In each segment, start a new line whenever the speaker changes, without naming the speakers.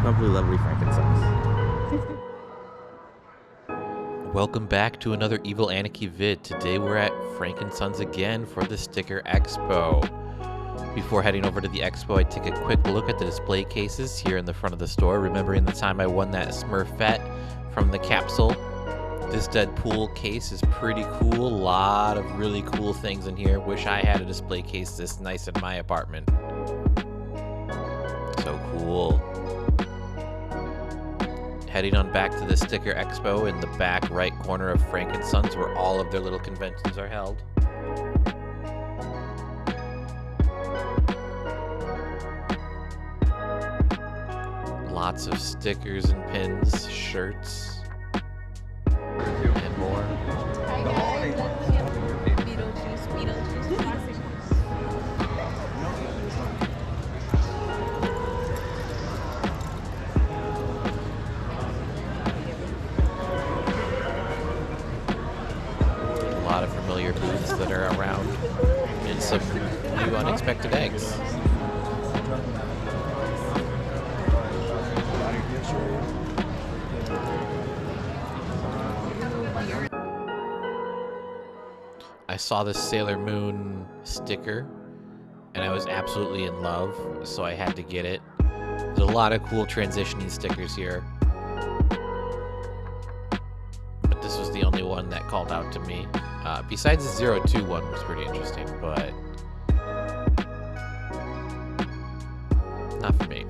Lovely, lovely frankincense.
Welcome back to another Evil Aniki vid. Today we're at Frankinsons again for the Sticker Expo. Before heading over to the expo, I take a quick look at the display cases here in the front of the store, remembering the time I won that Smurfette from the capsule. This Deadpool case is pretty cool. A lot of really cool things in here. Wish I had a display case this nice in my apartment. So cool. Heading on back to the Sticker Expo in the back right corner of Frankinsons, where all of their little conventions are held. Lots of stickers and pins, shirts, and more.
Hi guys, Beetlejuice classic.
A lot of familiar booths that are around, and some new unexpected eggs. I saw this Sailor Moon sticker, and I was absolutely in love, so I had to get it. There's a lot of cool transitioning stickers here, but this was the only one that called out to me. Besides the 02 one was pretty interesting, but not for me.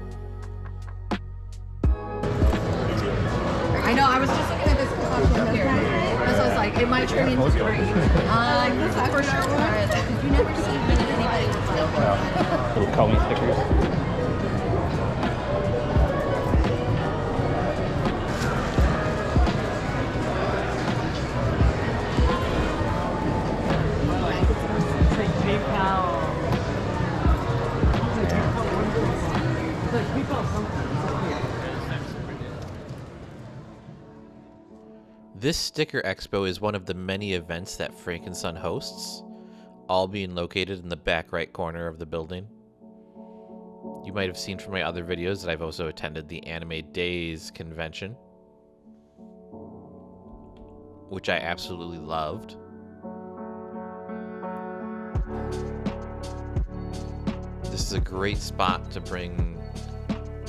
I know, I was just looking at this costume here. And so I was like, it might turn into three. For sure. You never see anybody with like
Little Comey stickers.
This Sticker Expo is one of the many events that Frankinson hosts, all being located in the back right corner of the building. You might have seen from my other videos that I've also attended the Anime Days convention, which I absolutely loved. This is a great spot to bring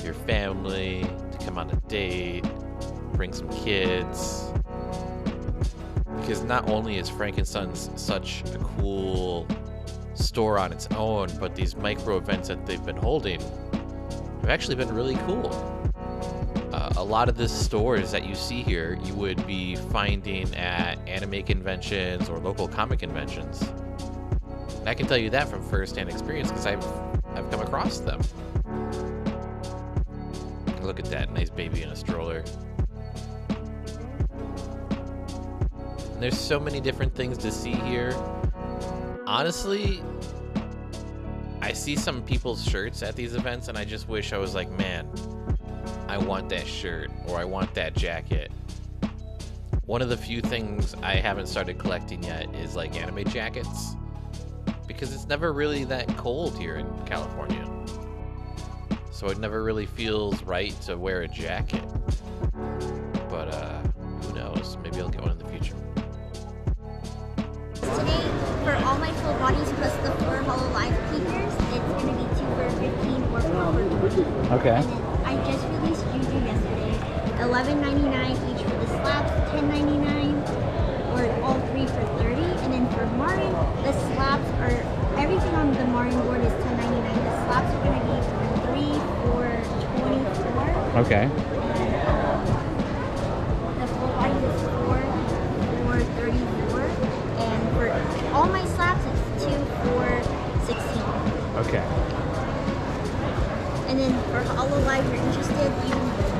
your family, to come on a date, bring some kids. Because not only is Frankinsons such a cool store on its own, but these micro events that they've been holding have actually been really cool. A lot of the stores that you see here, you would be finding at anime conventions or local comic conventions. And I can tell you that from first-hand experience because I've come across them. Look at that nice baby in a stroller. And there's so many different things to see here. Honestly, I see some people's shirts at these events and I just wish I was like, man, I want that shirt or I want that jacket. One of the few things I haven't started collecting yet is like anime jackets, because it's never really that cold here in California. So it never really feels right to wear a jacket. But who knows? Maybe I'll get one in the future.
Today, for all my full bodies plus the 4 Hollow Live figures, it's going to be 2 for 15 or 4 for 20.
Okay.
And then I just released Juju yesterday. $11.99 each for the slabs, $10.99, or all 3 for 30. And then for Marin, the slabs are, everything on the Marin board is $10.99. The slabs are going to be 3 for 24.
Okay.
The full body is 4 for 34. And for all my slabs, it's 2 for 16.
Okay.
And then for Hollow Live, if you're interested,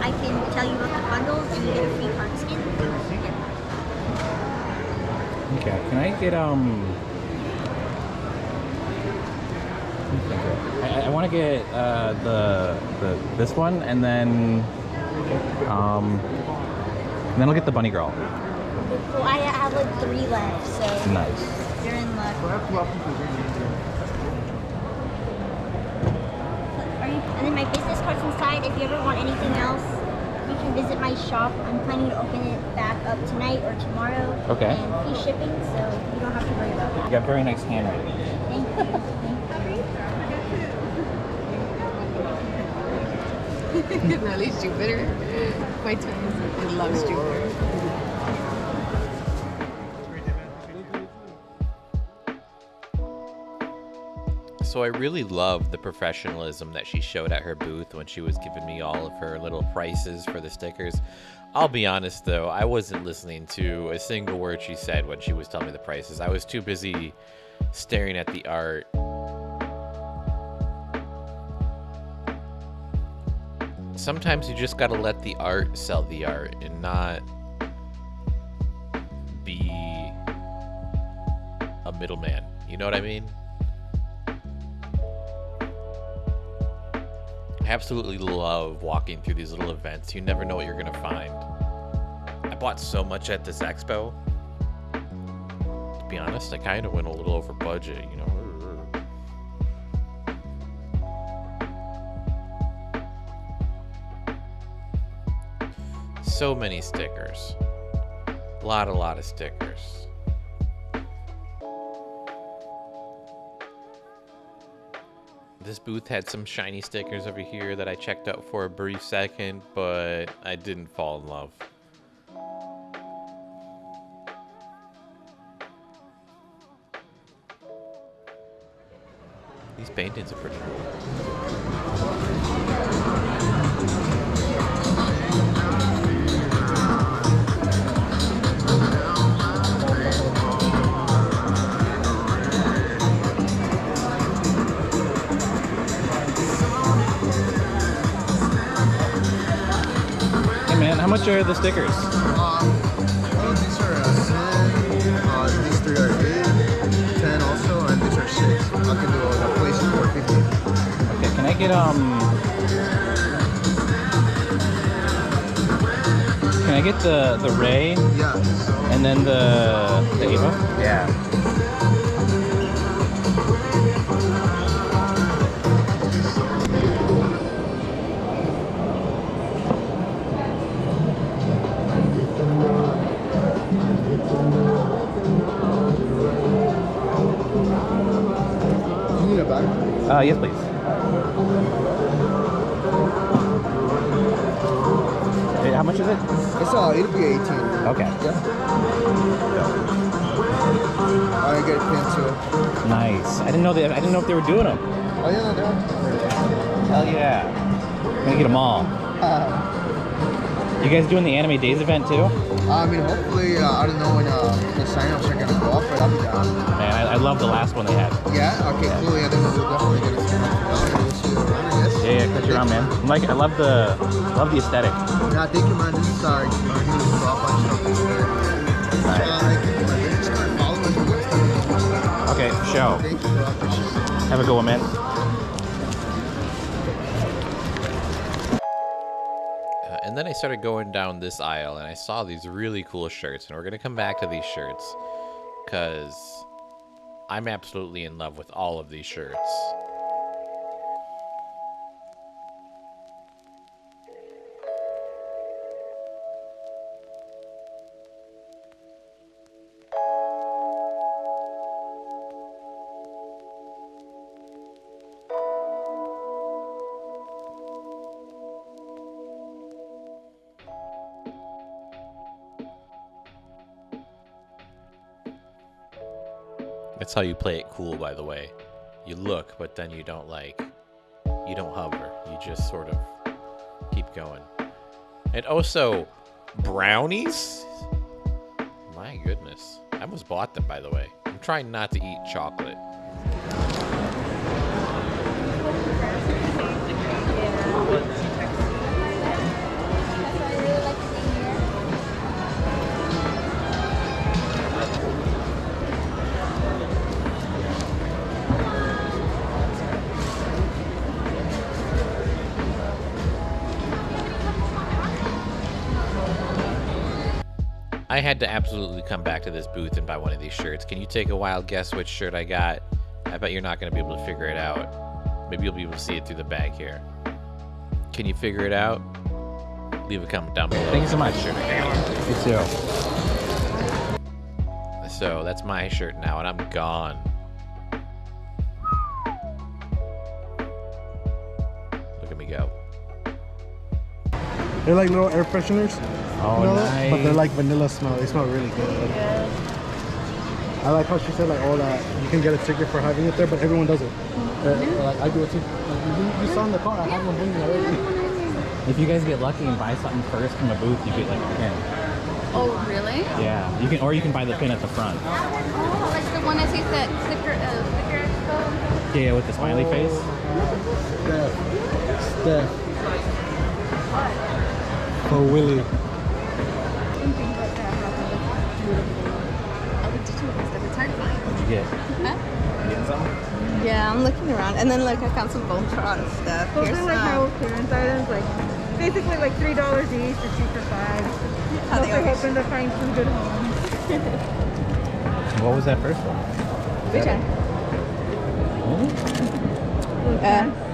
I can tell you about the bundles and you get a free card skin.
Okay. Can I get I want to get this one, and then I'll get the bunny girl.
Well, I have like 3 left, so
Nice.
you're in luck. Are you? And then my business card's inside. If you ever want anything else, you can visit my shop. I'm planning to open it back up tonight or tomorrow.
Okay.
And free shipping, so you don't have to worry about
You
that.
got very nice handwriting.
Thank you.
At least Jupiter. My twins. He loves Jupiter.
So I really love the professionalism that she showed at her booth when she was giving me all of her little prices for the stickers. I'll be honest though, I wasn't listening to a single word she said when she was telling me the prices. I was too busy staring at the art. Sometimes you just gotta let the art sell the art and not be a middleman. You know what I mean? I absolutely love walking through these little events. You never know what you're gonna find. I bought so much at this expo. To be honest, I kind of went a little over budget, you know. So many stickers. A lot of stickers. This booth had some shiny stickers over here that I checked out for a brief second, but I didn't fall in love. These paintings are pretty cool.
Hey man, how much are the stickers?
These are 10, these 3 are 8, 10 also, and these are 6. I can do the places for 50.
Okay, can I get can I get the Ray
Yeah.
and then the Ava? Yeah.
You need a bag?
Yes, please. Hey, how much is it?
It's it'll be 18.
Okay.
Yeah. I get a pin too.
Nice. I didn't know if they were doing them.
Oh yeah, no,
Hell yeah. I'm gonna get them all. You guys doing the Anime Days event too?
I mean, hopefully, I don't know when the sign-ups are gonna go up, but I'll be down.
Man, I love the last one they had.
Yeah. Okay.
Yeah.
Cool. Yeah. Then we'll definitely get a sign-up. We'll see you around, I guess.
Yeah, catch you around, man. I love the aesthetic.
Yeah. Thank you, man. This is our new drop on stuff. I give you my business card. Follow us on Instagram.
Okay, for sure.
Thank you. I appreciate it.
Have a good one, man.
And then I started going down this aisle and I saw these really cool shirts, and we're gonna come back to these shirts because I'm absolutely in love with all of these shirts. That's how you play it cool, by the way. You look, but then you don't hover. You just sort of keep going. And also, brownies? My goodness. I almost bought them, by the way. I'm trying not to eat chocolate. I had to absolutely come back to this booth and buy one of these shirts. Can you take a wild guess which shirt I got? I bet you're not going to be able to figure it out. Maybe you'll be able to see it through the bag here. Can you figure it out? Leave a comment down below.
Thank you so much.
Sure.
You too.
So that's my shirt now, and I'm gone. Look at me go.
They're like little air fresheners.
Oh,
you know,
nice.
But they're like vanilla smell. They smell really good.
Yeah.
I like how she said like, oh, that you can get a ticket for having it there, but everyone does it. Like I do it too. Like, you saw in the car, I have one hanging already.
If you guys get lucky and buy something first from the booth, you get like a pin.
Oh, really?
Yeah, you can, or you can buy the pin at the front.
Oh, like the one that says that sticker expo?
Yeah, with the smiley face.
Steph. For Willie.
It's hard to find.
What'd you get?
Huh?
You getting something?
Yeah, I'm looking around. And then like I found some Voltron stuff.
Those
Here's
are like my old clearance items, like basically like $3 each or 2 for $5.
How they
Also
always-
hoping to find some good homes.
What was that first one?
Which one?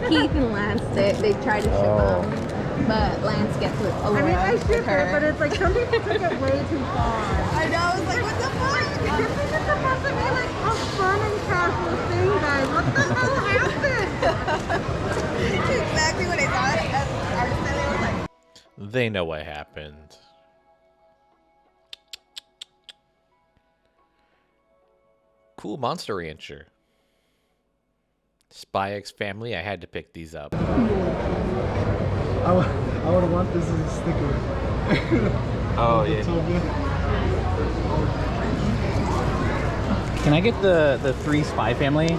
Keith and Lance, they tried to ship
Oh.
them, but Lance gets with
I mean, I
with
ship
her.
it, but it's like some people took it way too far.
I know, I was like, what the fuck?
Shipping is supposed to be like a fun and casual thing, guys. What the hell happened?
Exactly what I thought. And they were like,
They know what happened. Cool Monster Rancher. Spy X Family, I had to pick these up.
I would want this as a sticker.
Oh
It's so good.
Can I get the 3 Spy Family?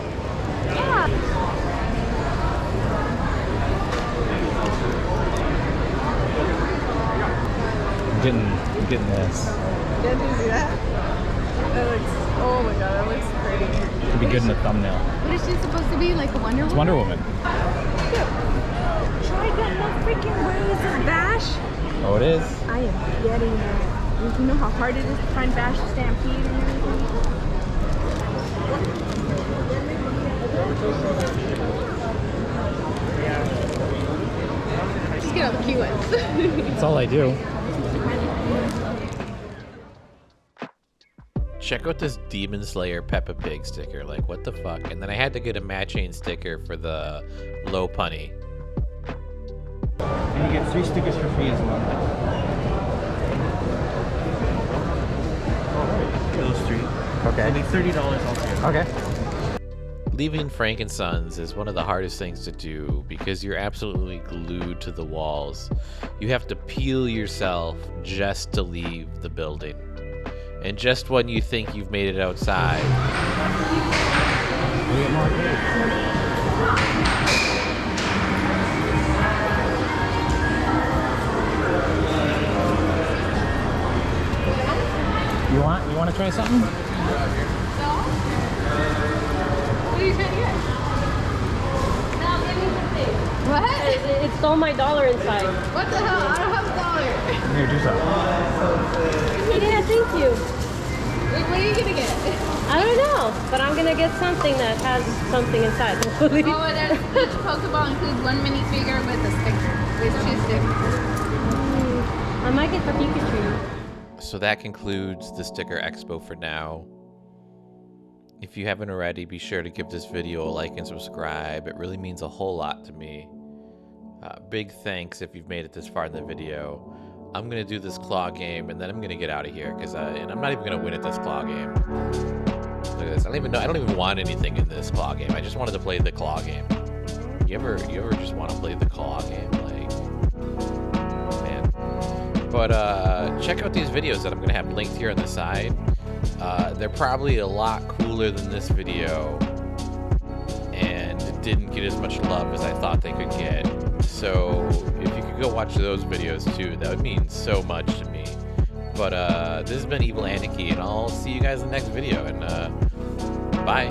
I'm getting this.
did you see that? That looks, oh my god, that looks pretty.
It'd be good in the thumbnail.
What is she supposed to be? Like a Wonder
It's
Woman?
Wonder Woman.
Try getting no freaking ways of Bash.
Oh, it is.
I am getting it. You know how hard it is to find Bash Stampede and everything?
Just get all the cute ones.
That's all I do.
Check out this Demon Slayer Peppa Pig sticker. Like, what the fuck? And then I had to get a matching sticker for the Low Punny.
And you get 3 stickers for free as well. Those 3. Okay. It'll be $30 altogether. Okay.
Leaving Frank and Sons is one of the hardest things to do because you're absolutely glued to the walls. You have to peel yourself just to leave the building. And just when you think you've made it outside,
We get more kids. You want to try something?
What are you trying to get? What?
It stole my dollar inside.
What the hell? I don't have a dollar.
Here, do something.
Yeah, thank you.
Wait, what are you gonna get?
I don't know, but I'm gonna get something that has something inside. Hopefully.
Oh, and there's each Pokeball includes 1 minifigure with a sticker. With 2 stickers.
I might get the Pikachu.
so that concludes the sticker expo for now. If you haven't already, be sure to give this video a like and subscribe. It really means a whole lot to me. Big thanks if you've made it this far in the video. I'm gonna do this claw game and then I'm gonna get out of here because and I'm not even gonna win at this claw game. Look at this. I don't even want anything in this claw game. I just wanted to play the claw game. You ever just want to play the claw game? Like, man. But check out these videos that I'm gonna have linked here on the side. They're probably a lot cooler than this video, and it didn't get as much love as I thought they could get. So if you could go watch those videos too, that would mean so much to me. But this has been Evil Aniki, and I'll see you guys in the next video, and bye.